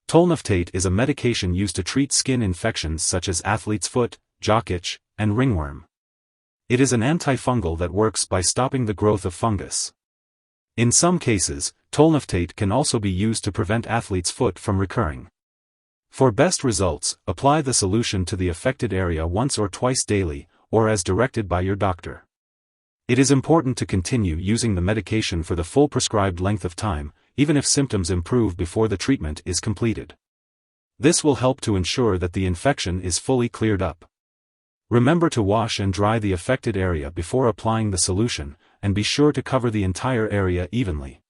Tolnaftate is a medication used to treat skin infections such as athlete's foot, jock itch, and ringworm. It is an antifungal that works by stopping the growth of fungus. In some cases, Tolnaftate can also be used to prevent athlete's foot from recurring. For best results, apply the solution to the affected area once or twice daily, or as directed by your doctor. It is important to continue using the medication for the full prescribed length of time, even if symptoms improve before the treatment is completed. This will help to ensure that the infection is fully cleared up. Remember to wash and dry the affected area before applying the solution, and be sure to cover the entire area evenly.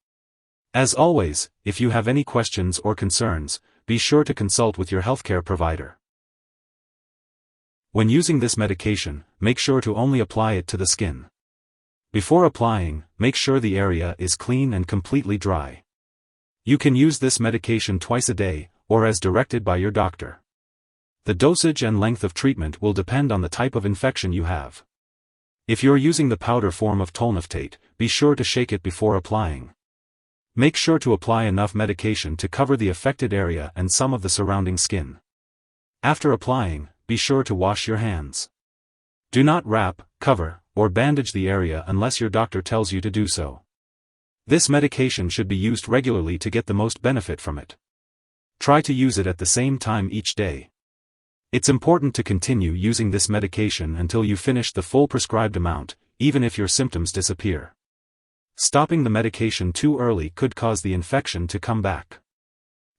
As always, if you have any questions or concerns, be sure to consult with your healthcare provider. When using this medication, make sure to only apply it to the skin. Before applying, make sure the area is clean and completely dry. You can use this medication twice a day, or as directed by your doctor. The dosage and length of treatment will depend on the type of infection you have. If you're using the powder form of Tolnaftate, be sure to shake it before applying. Make sure to apply enough medication to cover the affected area and some of the surrounding skin. After applying, be sure to wash your hands. Do not wrap, cover, or bandage the area unless your doctor tells you to do so. This medication should be used regularly to get the most benefit from it. Try to use it at the same time each day. It's important to continue using this medication until you finish the full prescribed amount, even if your symptoms disappear. Stopping the medication too early could cause the infection to come back.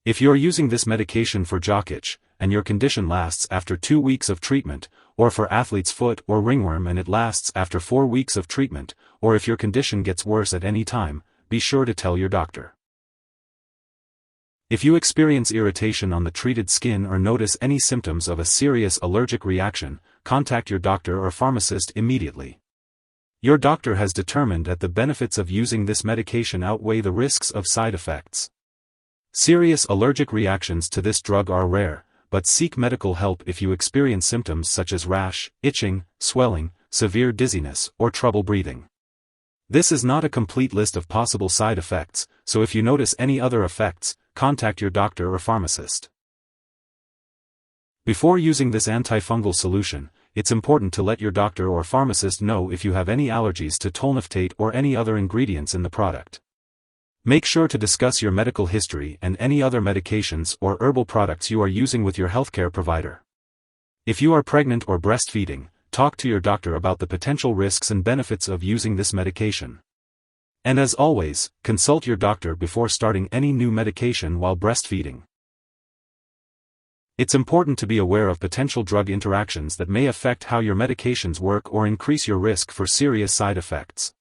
If you're using this medication for jock itch, and your condition lasts after 2 weeks of treatment, or for athlete's foot or ringworm and it lasts after 4 weeks of treatment, or if your condition gets worse at any time, be sure to tell your doctor. If you experience irritation on the treated skin or notice any symptoms of a serious allergic reaction, contact your doctor or pharmacist immediately. Your doctor has determined that the benefits of using this medication outweigh the risks of side effects. Serious allergic reactions to this drug are rare, but seek medical help if you experience symptoms such as rash, itching, swelling, severe dizziness, or trouble breathing. This is not a complete list of possible side effects, so if you notice any other effects, contact your doctor or pharmacist. Before using this antifungal solution, it's important to let your doctor or pharmacist know if you have any allergies to Tolnaftate or any other ingredients in the product. Make sure to discuss your medical history and any other medications or herbal products you are using with your healthcare provider. If you are pregnant or breastfeeding, talk to your doctor about the potential risks and benefits of using this medication. And as always, consult your doctor before starting any new medication while breastfeeding. It's important to be aware of potential drug interactions that may affect how your medications work or increase your risk for serious side effects.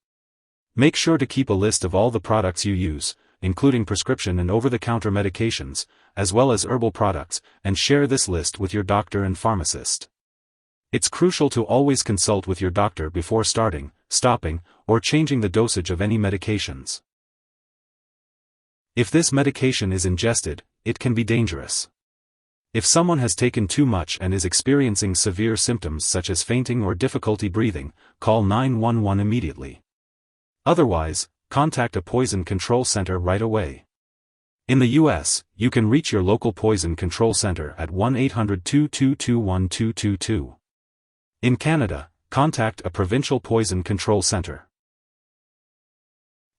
Make sure to keep a list of all the products you use, including prescription and over-the-counter medications, as well as herbal products, and share this list with your doctor and pharmacist. It's crucial to always consult with your doctor before starting, stopping, or changing the dosage of any medications. If this medication is ingested, it can be dangerous. If someone has taken too much and is experiencing severe symptoms such as fainting or difficulty breathing, call 911 immediately. Otherwise, contact a poison control center right away. In the U.S., you can reach your local poison control center at 1-800-222-1222. In Canada, contact a provincial poison control center.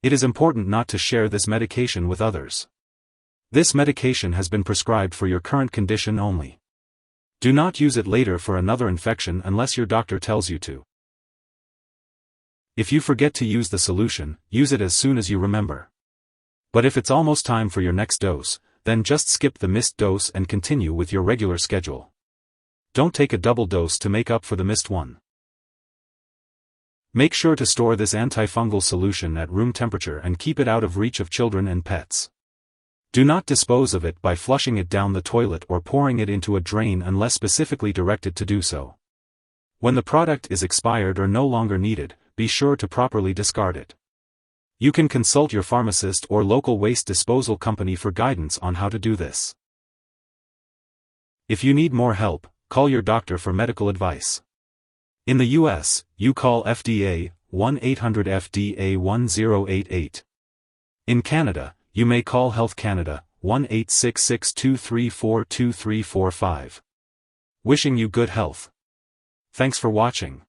It is important not to share this medication with others. This medication has been prescribed for your current condition only. Do not use it later for another infection unless your doctor tells you to. If you forget to use the solution, use it as soon as you remember. But if it's almost time for your next dose, then just skip the missed dose and continue with your regular schedule. Don't take a double dose to make up for the missed one. Make sure to store this antifungal solution at room temperature and keep it out of reach of children and pets. Do not dispose of it by flushing it down the toilet or pouring it into a drain unless specifically directed to do so. When the product is expired or no longer needed, be sure to properly discard it. You can consult your pharmacist or local waste disposal company for guidance on how to do this. If you need more help, call your doctor for medical advice. In the U.S., you call FDA, 1-800-FDA-1088. In Canada, you may call Health Canada, 1-866-234-2345. Wishing you good health. Thanks for watching.